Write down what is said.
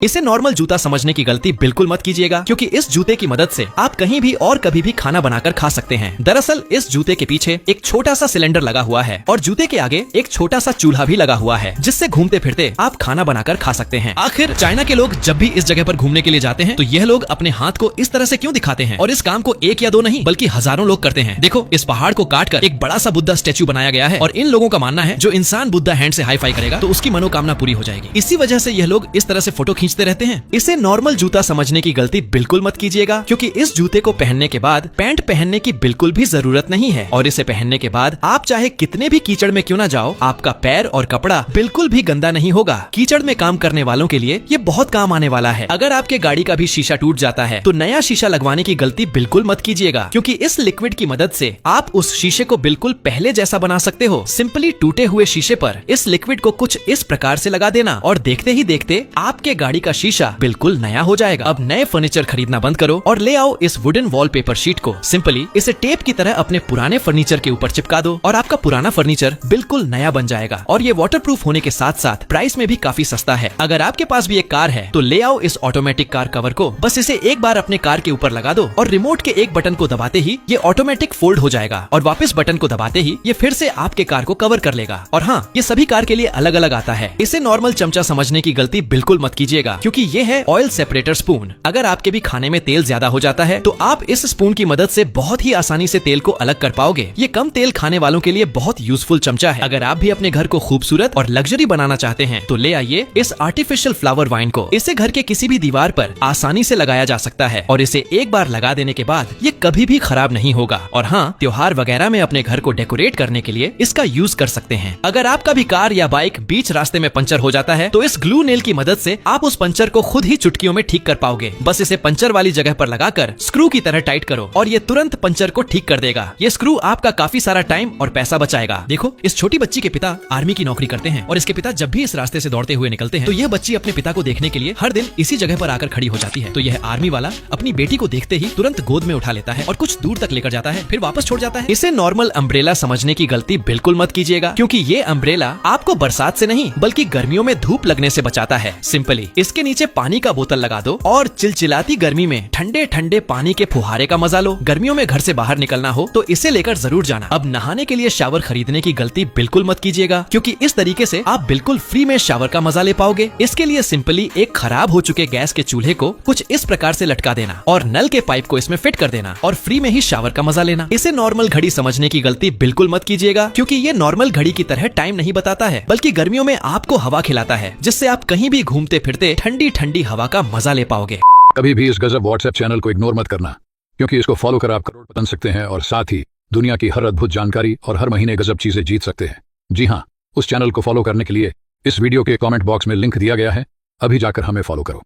इसे नॉर्मल जूता समझने की गलती बिल्कुल मत कीजिएगा, क्योंकि इस जूते की मदद से आप कहीं भी और कभी भी खाना बनाकर खा सकते हैं। दरअसल इस जूते के पीछे एक छोटा सा सिलेंडर लगा हुआ है और जूते के आगे एक छोटा सा चूल्हा भी लगा हुआ है, जिससे घूमते फिरते आप खाना बनाकर खा सकते हैं। आखिर चाइना के लोग जब भी इस जगह पर घूमने के लिए जाते हैं तो यह लोग अपने हाथ को इस तरह से क्यों दिखाते हैं, और इस काम को एक या दो नहीं बल्कि हजारों लोग करते हैं। देखो, इस पहाड़ को काटकर एक बड़ा सा बुद्धा स्टैचू बनाया गया है और इन लोगों का मानना है जो इंसान बुद्धा हैंड से हाई फाई करेगा तो उसकी मनोकामना पूरी हो जाएगी। इसी वजह से यह लोग इस तरह से फोटो खींचते रहते हैं। इसे नॉर्मल जूता समझने की गलती बिल्कुल मत कीजिएगा, क्योंकि इस जूते को पहनने के बाद पैंट पहनने की बिल्कुल भी जरूरत नहीं है, और इसे पहनने के बाद आप चाहे कितने भी कीचड़ में क्यों ना जाओ, आपका पैर और कपड़ा बिल्कुल भी गंदा नहीं होगा। कीचड़ में काम करने वालों के लिए ये बहुत काम आने वाला है। अगर आपके गाड़ी का भी शीशा टूट जाता है तो नया शीशा लगवाने की गलती बिल्कुल मत कीजिएगा, क्योंकि इस लिक्विड की मदद से आप उस शीशे को बिल्कुल पहले जैसा बना सकते हो। सिंपली टूटे हुए शीशे पर इस लिक्विड को कुछ इस प्रकार से लगा देना और देखते ही देखते आपके गाड़ी का शीशा बिल्कुल नया हो जाएगा। अब नए फर्नीचर खरीदना बंद करो और ले आओ इस वुडन वॉलपेपर शीट को। सिंपली इसे टेप की तरह अपने पुराने फर्नीचर के ऊपर चिपका दो और आपका पुराना फर्नीचर बिल्कुल नया बन जाएगा। और ये वाटरप्रूफ होने के साथ साथ प्राइस में भी काफी सस्ता है। अगर आपके पास भी एक कार है तो ले आओ इस ऑटोमेटिक कार कवर को। बस इसे एक बार अपने कार के ऊपर लगा दो और रिमोट के एक बटन को दबाते ही ये ऑटोमेटिक फोल्ड हो जाएगा और वापस बटन को दबाते ही ये फिर से आपके कार को कवर कर लेगा। और हाँ, ये सभी कार के लिए अलग अलग आता है। इसे नॉर्मल चमचा समझने की गलती बिल्कुल मत कीजिएगा, क्योंकि ये है ऑयल सेपरेटर स्पून। अगर आपके भी खाने में तेल ज्यादा हो जाता है तो आप इस स्पून की मदद से बहुत ही आसानी से तेल को अलग कर पाओगे। ये कम तेल खाने वालों के लिए बहुत यूजफुल चमचा है। अगर आप भी अपने घर को खूबसूरत और लग्जरी बनाना चाहते हैं तो ले आइए इस आर्टिफिशियल फ्लावर वाइन को। इसे घर के किसी भी दीवार पर आसानी से लगाया जा सकता है और इसे एक बार लगा देने के बाद ये कभी भी खराब नहीं होगा। और हाँ, त्योहार वगैरह में अपने घर को डेकोरेट करने के लिए इसका यूज कर सकते हैं। अगर आपका भी कार या बाइक बीच रास्ते में पंचर हो जाता है तो इस ग्लू नेल की मदद से आप उस पंचर को खुद ही चुटकियों में ठीक कर पाओगे। बस इसे पंचर वाली जगह पर लगाकर स्क्रू की तरह टाइट करो और ये तुरंत पंचर को ठीक कर देगा। ये स्क्रू आपका काफी सारा टाइम और पैसा बचाएगा। देखो, इस छोटी बच्ची के पिता आर्मी की नौकरी करते हैं और इसके पिता जब भी इस रास्ते से दौड़ते हुए निकलते हैं तो यह बच्ची अपने पिता को देखने के लिए हर दिन इसी जगह पर आकर खड़ी हो जाती है। तो यह आर्मी वाला अपनी बेटी को देखते ही तुरंत गोद में उठा लेता है और कुछ दूर तक लेकर जाता है, फिर वापस छोड़ जाता है। इसे नॉर्मल अम्ब्रेला समझने की गलती बिल्कुल मत कीजिएगा, क्योंकि ये अम्ब्रेला आपको बरसात से नहीं बल्कि गर्मियों में धूप लगने से बचाता है। सिंपली इसके नीचे पानी का बोतल लगा दो और चिलचिलाती गर्मी में ठंडे ठंडे पानी के फुहारे का मजा लो। गर्मियों में घर से बाहर निकलना हो तो इसे लेकर जरूर जाना। अब नहाने के लिए शावर खरीदने की गलती बिल्कुल मत कीजिएगा, क्योंकि इस तरीके से आप बिल्कुल फ्री में शावर का मजा ले पाओगे। इसके लिए सिंपली एक खराब हो चुके गैस के चूल्हे को कुछ इस प्रकार से लटका देना और नल के पाइप को इसमें फिट कर देना और फ्री में ही शावर का मजा लेना। इसे नॉर्मल घड़ी समझने की गलती बिल्कुल मत कीजिएगा, क्योंकि ये नॉर्मल घड़ी की तरह टाइम नहीं बताता है, बल्कि गर्मियों में आपको हवा खिलाता है, जिससे आप कहीं भी घूमते फिरते ठंडी ठंडी हवा का मजा ले पाओगे। कभी भी इस गजब व्हाट्सएप चैनल को इग्नोर मत करना, क्योंकि इसको फॉलो कर आप करोड़ बन सकते हैं और साथ ही दुनिया की हर अद्भुत जानकारी और हर महीने गजब चीजें जीत सकते हैं। जी हाँ, उस चैनल को फॉलो करने के लिए इस वीडियो के कमेंट बॉक्स में लिंक दिया गया है। अभी जाकर हमें फॉलो करो।